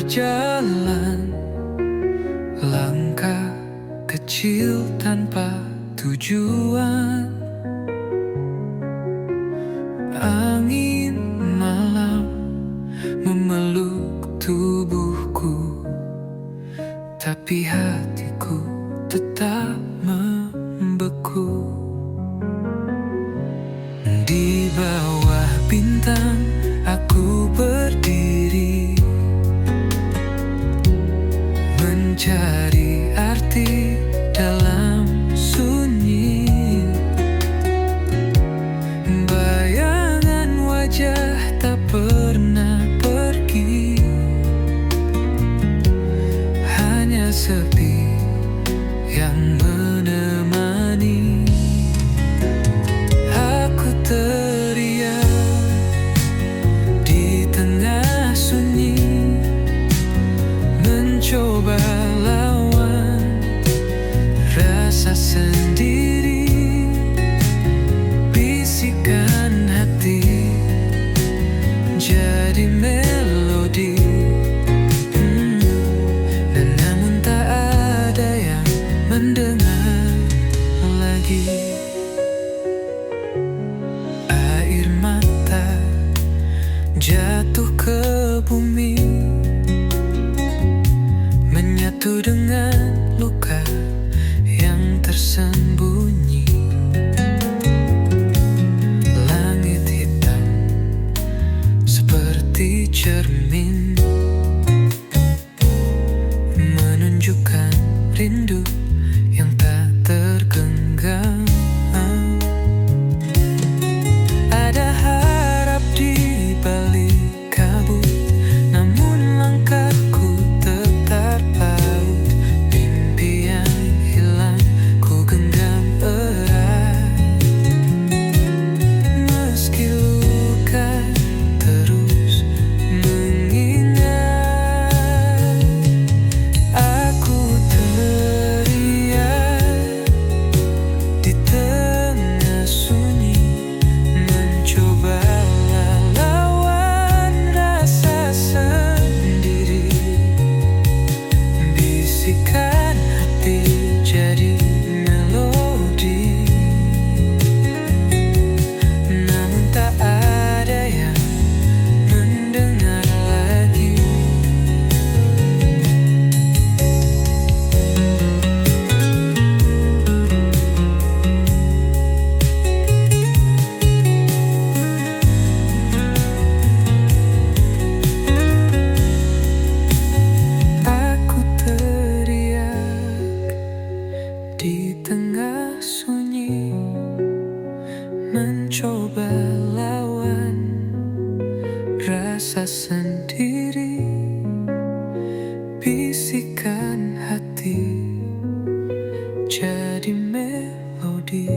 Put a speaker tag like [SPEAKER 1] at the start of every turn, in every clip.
[SPEAKER 1] berjalan, langkah kecil tanpa tujuan. Angin malam memeluk tubuhku, tapi hatiku tetap membeku. Di bawah bintang aku berdiri, mencari arti dalam sunyi. Bayangan wajah tak pernah pergi, hanya sepi yang menemani. Aku teriak di tengah sunyi, mencoba lawan rasa sendiri. Bisikan hati jadi melodi, dan namun tak ada yang mendengar lagi. Air mata jatuh ke bumi, menyatu dengan luka yang tersembunyi. Langit hitam seperti cermin, menunjukkan rindu yang tak tergenggam. Ada harap di balik kabut, namun langkahku tetap paut. Mimpi yang hilang ku genggam erat, meski luka terus mengingat. Aku teriak di tengah sunyi, mencoba lawan rasa sendiri. Bisikan hati jadi melodi, namun tak ada yang mendengar lagi. Aku teriak di tengah sunyi, mencoba lawan rasa sendiri. Bisikan hati jadi melodi,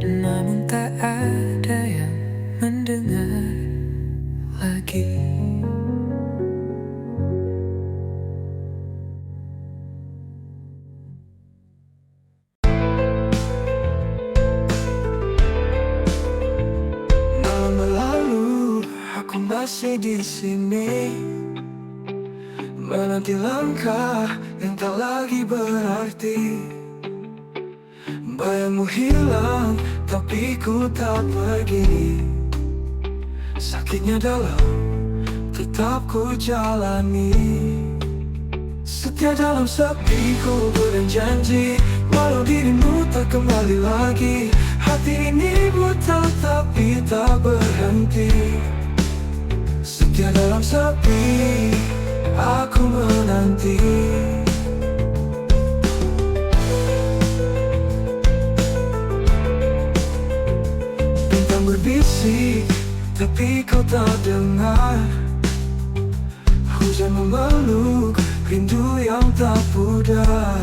[SPEAKER 1] namun tak ada yang mendengar lagi. Malam berlalu, aku masih di sini, menanti langkah yang tak lagi berarti. Bayangmu hilang, tapi ku tak pergi. Sakitnya dalam, tetap ku jalani. Setia dalam sepi ku berjanji, walau dirimu tak kembali lagi. Hati ini buta tapi tak berhenti. Setia dalam sepi, aku menanti. Bintang berbisik, tapi kau tak dengar. Hujan memeluk, rindu yang tak pudar.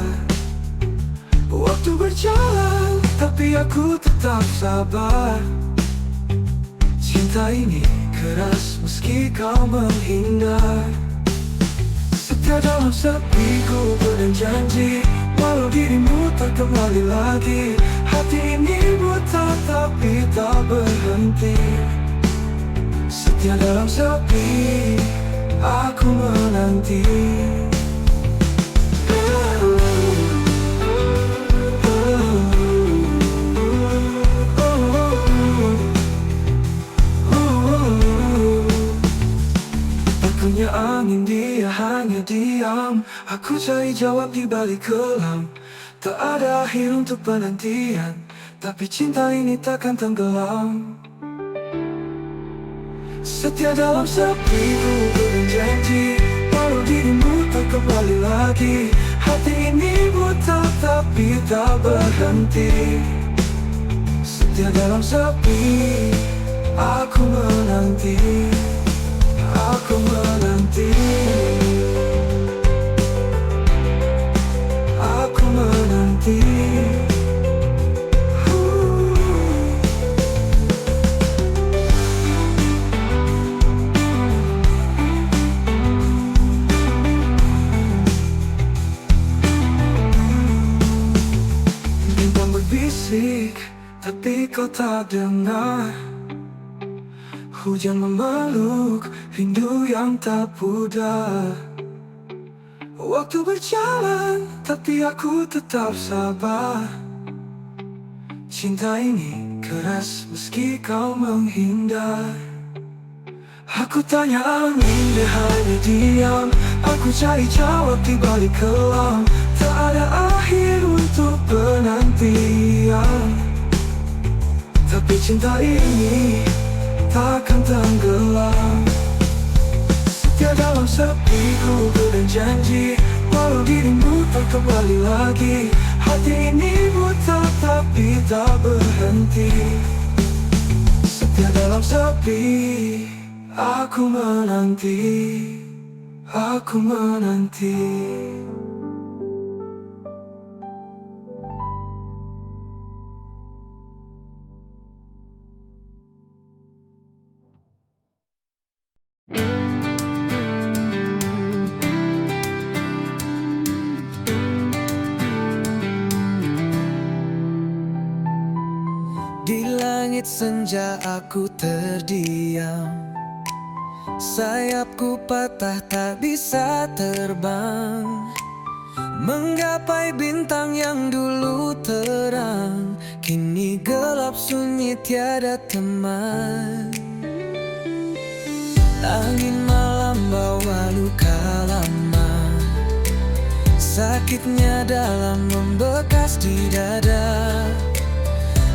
[SPEAKER 1] Waktu berjalan, tapi aku tetap sabar. Cinta ini keras meski kau menghindar. Setia dalam sepi ku berjanji, walau dirimu tak kembali lagi. Hati ini buta tapi tak berhenti. Setia dalam sepi, aku menanti. Punya angin, dia hanya diam. Aku cari jawab di balik kelam. Tak ada akhir untuk penantian, tapi cinta ini takkan tenggelam. Setia dalam sepi, ku berjanji, walau dirimu tak kembali lagi. Hati ini buta tapi tak berhenti. Setia dalam sepi, aku menanti. Aku menanti. Aku menanti. Bintang berbisik, tapi kau tak dengar. Hujan memeluk, rindu yang tak pudar. Waktu berjalan, tapi aku tetap sabar. Cinta ini keras meski kau menghindar. Aku tanya angin, dia hanya diam. Aku cari jawab di balik kelam. Tak ada akhir untuk penantian, tapi cinta ini takkan tenggelam. Setia dalam sepi, ku berjanji, walau dirimu tak kembali lagi. Hati ini buta tapi tak berhenti. Setia dalam sepi, aku menanti. Aku menanti.
[SPEAKER 2] Di langit senja aku terdiam. Sayapku patah tak bisa terbang, menggapai bintang yang dulu terang. Kini gelap sunyi tiada teman. Angin malam bawa luka lama, sakitnya dalam membekas di dada.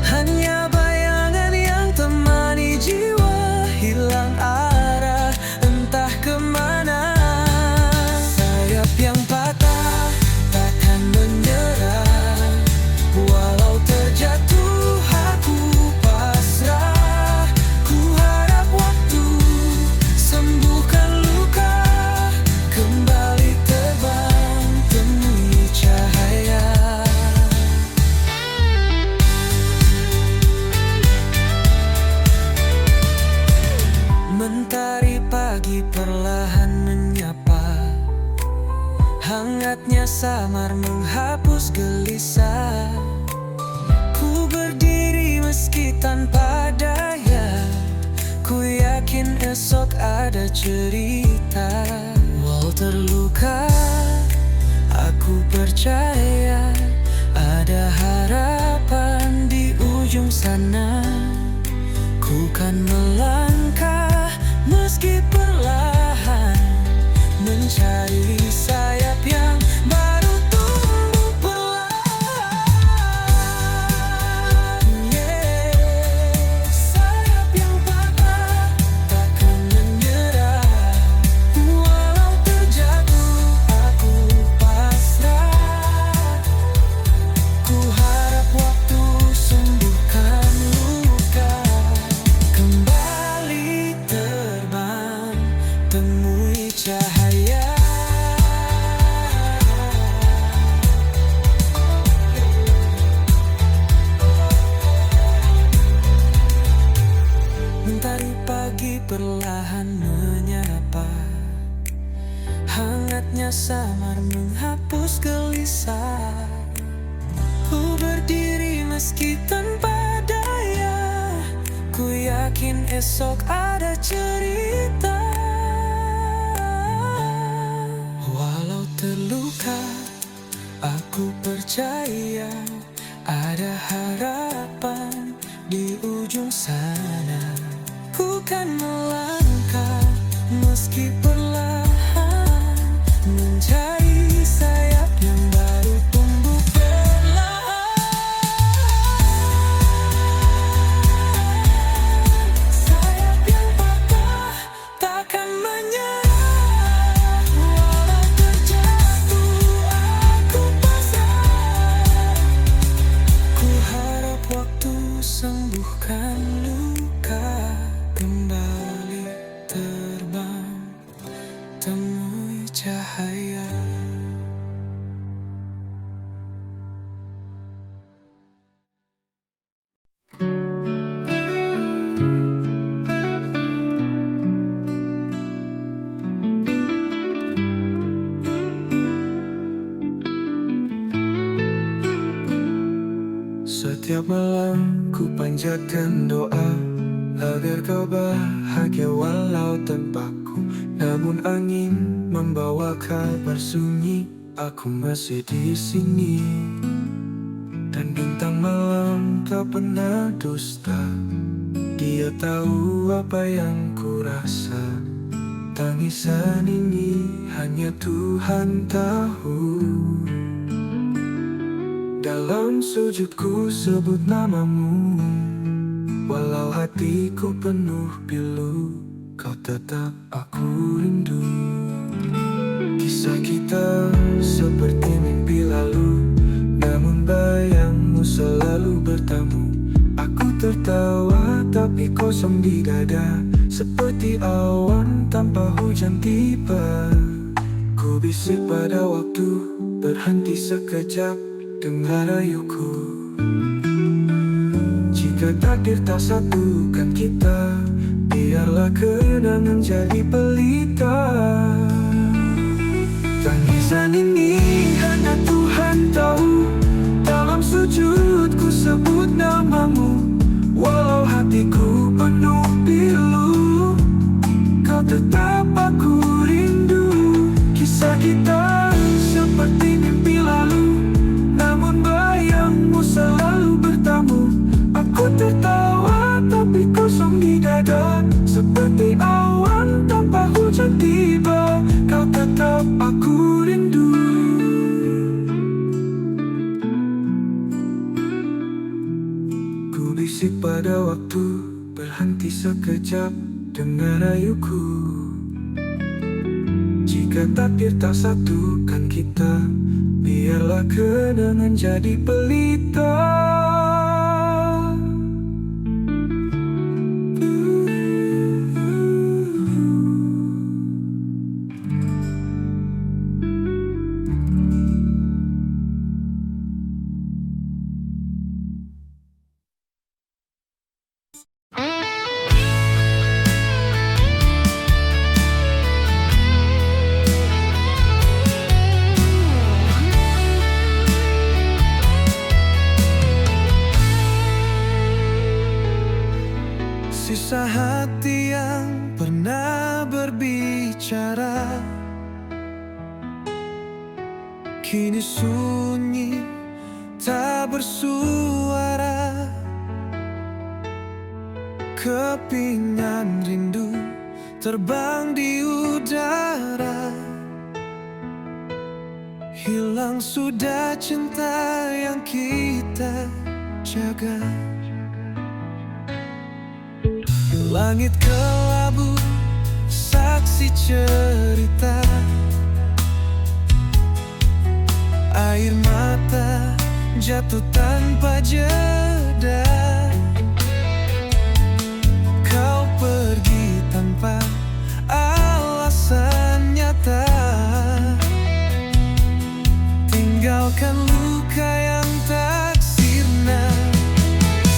[SPEAKER 2] Hanya bayangan yang temani jiwa, hilang arah entah kemana. Sayap yang patah takkan menyerah, walau terjatuh aku pasrah. Ku harap waktu sembuhkan luka, kembali terbang temui cahaya. Mentari pagi perlahan menyapa, hangatnya samar menghapus gelisah. Ku berdiri meski tanpa daya, ku yakin esok ada cerita. Walau terluka, aku percaya ada harapan di ujung sana. Ku kan melangkah meski perlahan, mencari sayap yang baru tumbuh perlahan. Sayap yang patah takkan menyerah, walau terjatuh aku pasrah. Ku harap waktu sembuhkan luka, kembali terbang temui cahaya. Mentari pagi perlahan menyapa, hangatnya samar menghapus gelisah. Ku berdiri meski tanpa daya, ku yakin esok ada cerita. percaya ada harapan di ujung sana. Bukan melangkah meski perlahan, mencari sayap yang baru tumbuh perlahan. Sayap yang patah takkan menyerah, walau terjatuh aku pasrah. Ku harap waktu sembuhkan luka, kembali terbang, temui cahaya.
[SPEAKER 1] Setiap malam ku panjatkan doa agar kau bahagia walau tanpaku. Namun angin membawa kabar sunyi, aku masih di sini. Dan bintang malam tak pernah dusta, dia tahu apa yang ku rasa. Tangisan ini hanya Tuhan tahu. Dalam sujudku sebut namamu, walau hatiku penuh pilu, kau tetap aku rindu. Kisah kita seperti mimpi lalu, namun bayangmu selalu bertamu. Aku tertawa tapi kosong di dada, seperti awan tanpa hujan tiba. Ku bisik pada waktu, berhenti sekejap, dengar rayuku. Jika takdir tak satukan kita, biarlah kenangan jadi pelita. Tangisan ini hanya Tuhan tahu. Dalam sujudku sebut namamu, walau hatiku penuh pilu, kau tetap aku rindu. Kisah kita seperti mimpi lalu, namun bayangmu selalu bertamu. Aku tertawa tapi kosong di dada, seperti awan tanpa hujan tiba, kau tetap aku rindu. Ku bisik pada waktu, berhenti sekejap, dengar rayuku. Jika takdir tak satukan kita, biarlah kenangan jadi pelita.
[SPEAKER 2] Sisa hati yang pernah berbicara kini sunyi, tak bersuara. Kepingan rindu terbang di udara, hilang sudah cinta yang kita jaga. Langit kelabu, saksi cerita, air mata jatuh tanpa jeda. Kau pergi tanpa alasan nyata, tinggalkan luka yang tak sirna.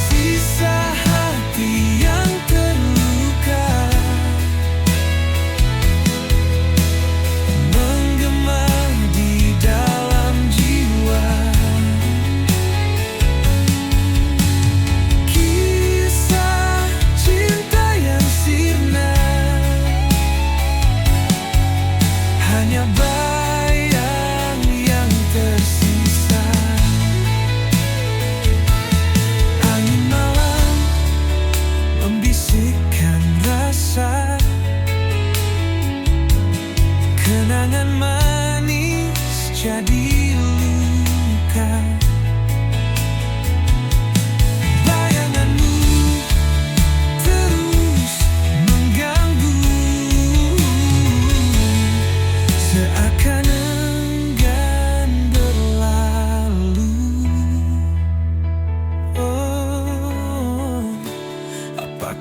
[SPEAKER 2] Sisa hati yang terluka menggema di dalam jiwa.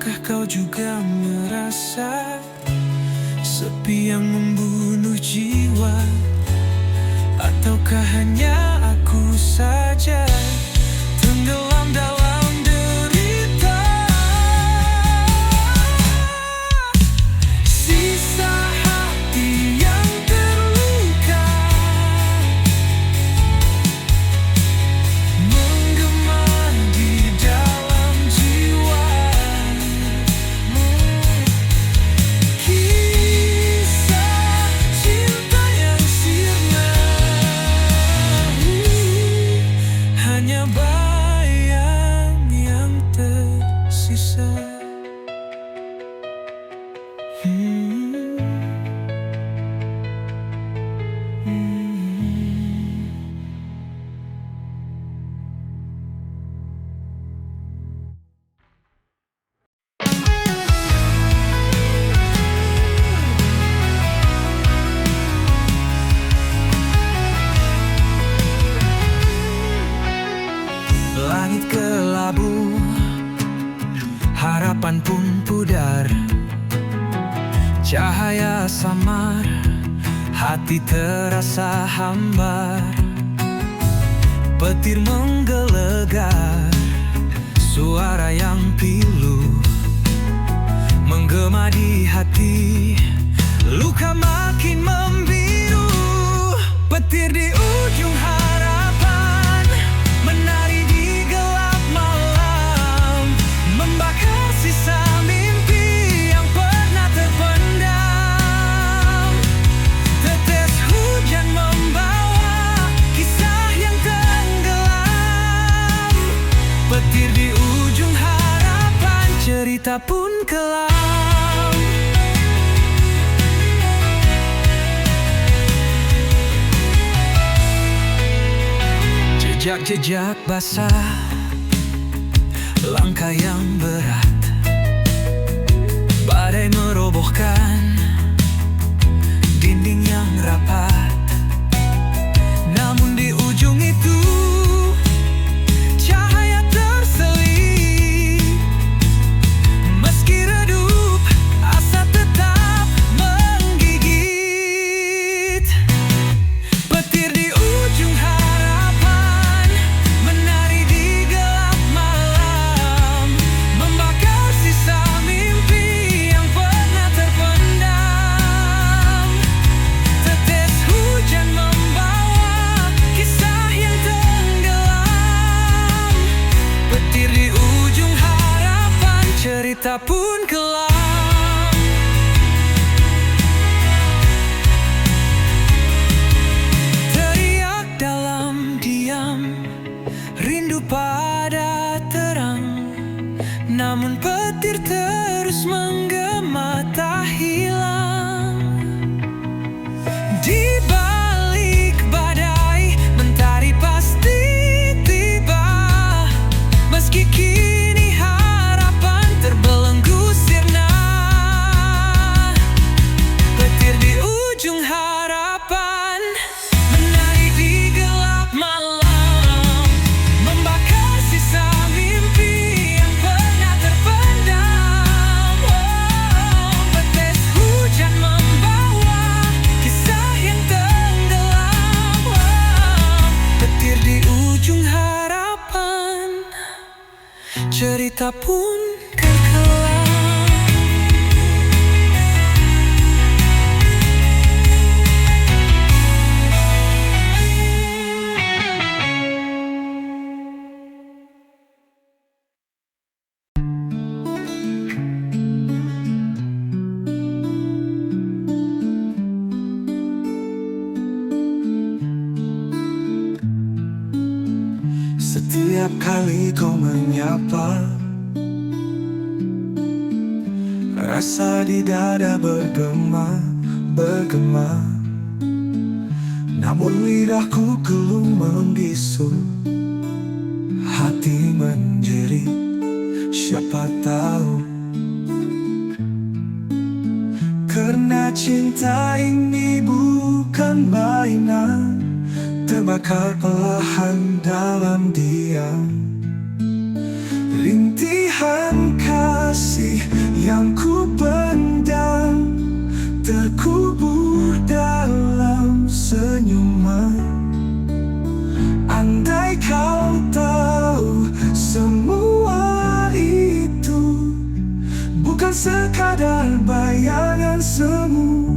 [SPEAKER 2] Apakah kau juga merasa sepi yang membunuh jiwa? Ataukah hanya aku saja tenggelam dalam derita? Sisa hati yang terluka menggema di dalam jiwa. Kisah cinta yang sirna, hanya bayang yang tersisa. Langit kelabu, harapan pun pudar. Cahaya samar, hati terasa hambar. Petir menggelegar, suara yang pilu menggema di hati. Luka makin membiru, petir di ujung harapan menari di gelap malam, membakar sisa mimpi yang pernah terpendam. Tetes hujan membawa kisah yang tenggelam. Petir di ujung harapan, cerita pun kelam. Jejak-jejak basah, langkah yang berat, badai merobohkan dinding yang rapat. Namun di ujung itu cahaya terselip. Meski redup, asa tetap menggigit. Petir di ujung harapan menari di gelap malam, membakar sisa mimpi yang pernah terpendam. Tetes hujan membawa kisah yang tenggelam. Petir di ujung harapan, cerita pun kelam. Teriak dalam diam, rindu pada terang. Namun petir terus menggema tak hilang. Di balik badai, mentari pasti tiba. Meski kini harapan terbelenggu sirna. Petir di ujung harapan menari di gelap malam, membakar sisa mimpi yang pernah terpendam. Tetes hujan membawa kisah yang tenggelam. Petir di ujung harapan, cerita pun terkelam.
[SPEAKER 1] Setiap kali kau menyapa, rasa di dada bergema. Namun lidahku belum membisu, hati menjerit, siapa tahu. Karena cinta ini bukan mainan, terbakar perlahan dalam diam. Rintihan kasih yang ku pendam terkubur dalam senyuman. Andai kau tahu semua itu bukan sekadar bayangan semu.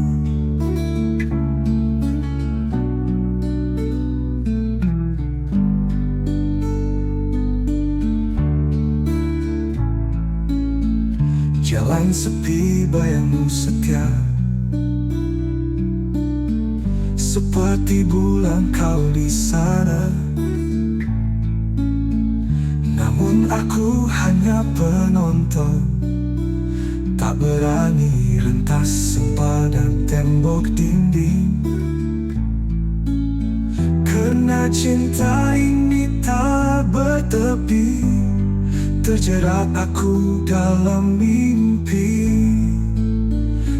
[SPEAKER 1] Jalan sepi, bayangmu setia, seperti bulan kau di sana. Namun aku hanya penonton, tak berani rentas sempadan tembok dinding. Karena cinta ini tak bertepi, terjerat aku dalam mimpi.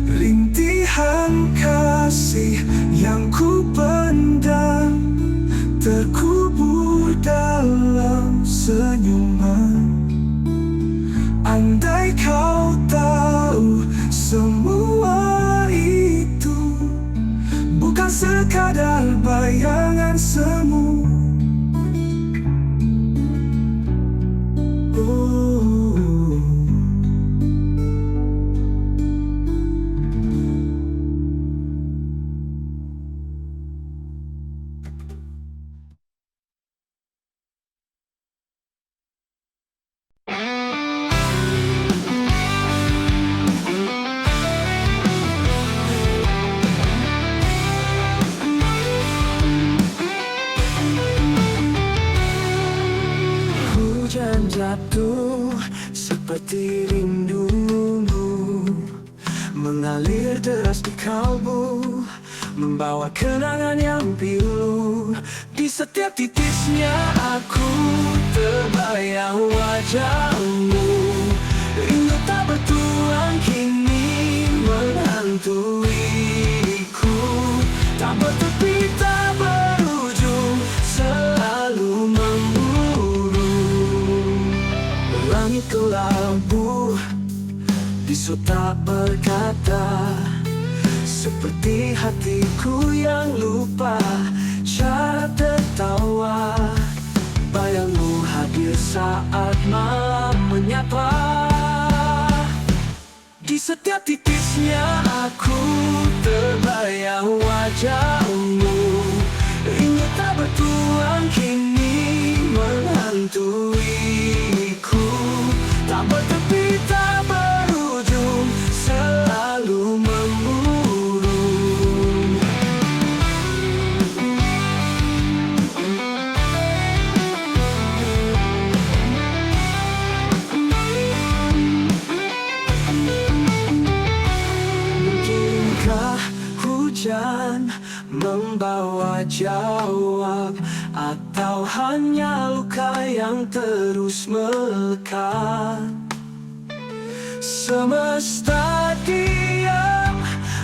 [SPEAKER 1] Rintihan kasih yang ku pendam terkubur dalam senyuman. Andai kau tahu semua itu bukan sekadar bayangan semu. Hujan jatuh seperti rindumu, mengalir deras di kalbu, membawa kenangan yang pilu. Di setiap titisnya aku terbayang wajahmu. Rindu tak bertuan kini menghantuiku, tak bertepi tak berujung, selalu langit kelabu, bisu tak berkata, seperti hatiku yang lupa cara tertawa. Bayangmu hadir saat malam menyapa. Di setiap titisnya aku terbayang wajahmu. Rindu tak bertuan kini menghantuiku, tak bertepi tak berujung, selalu memburu. Mungkinkah hujan membawa jawab, atau hanya luka yang terus melekat? Semesta diam,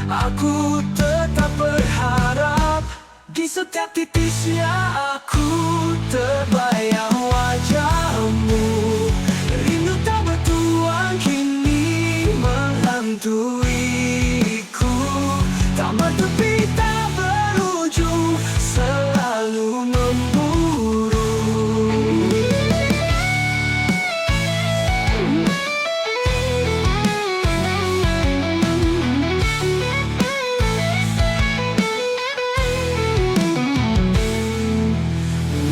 [SPEAKER 1] aku tetap berharap. Di setiap titisnya aku terbayang wajahmu. Rindu tak bertuan kini menghantuiku, tak bertepi tak berujung, selalu memburu.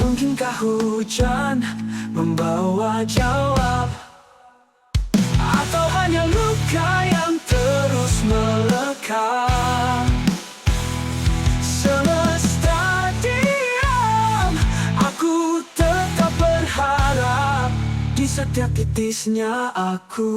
[SPEAKER 1] Mungkinkah hujan membawa jawab, atau hanya luka yang terus melekat? Semesta diam, aku tetap berharap. Di setiap titisnya aku.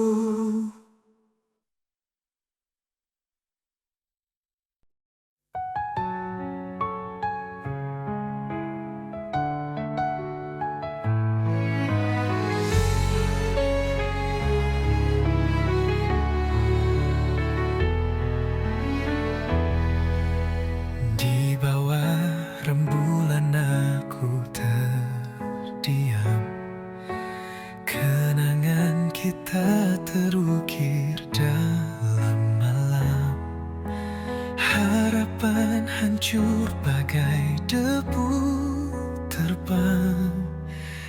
[SPEAKER 2] Di bawah rembulan aku terdiam, kenangan kita terus
[SPEAKER 1] terukir dalam malam. Harapan hancur bagai debu terbang.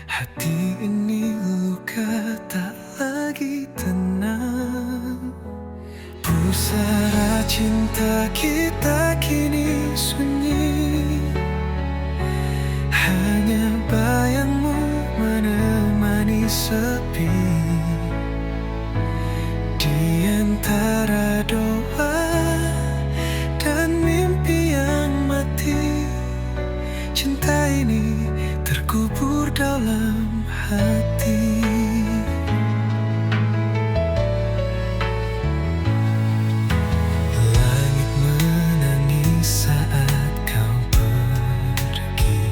[SPEAKER 1] Hati ini luka tak lagi tenang. Pusara cinta kita kini sunyi. Hanya bayangmu menemani sepi. Di antara doa dan mimpi yang mati, cinta ini terkubur dalam hati. Langit menangis saat kau pergi.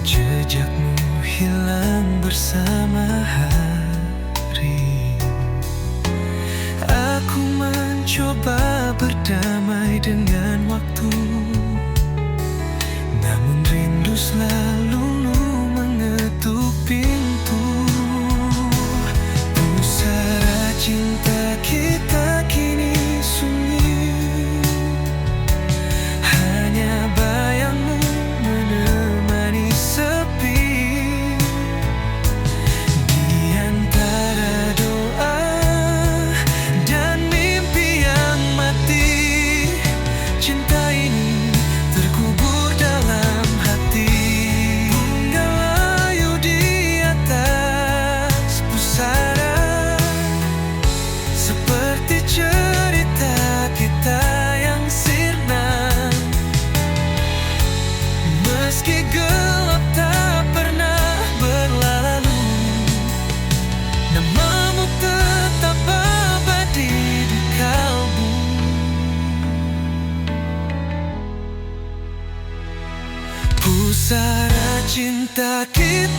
[SPEAKER 1] Jejakmu hilang bersama hari. Aku mencoba berdamai dengan waktu, namun rindu selalu mengetuk pintu. Pusara cinta kita kini sunyi. Hanya bayangmu menemani sepi. Di antara doa dan mimpi yang mati, cinta ini terkubur dalam hati. Punggal layu di atas pusara, seperti cerita kita yang sirna. Meski gelap tak pernah berlalu, namamu tetap abadi di kalbu. Pusara cinta kita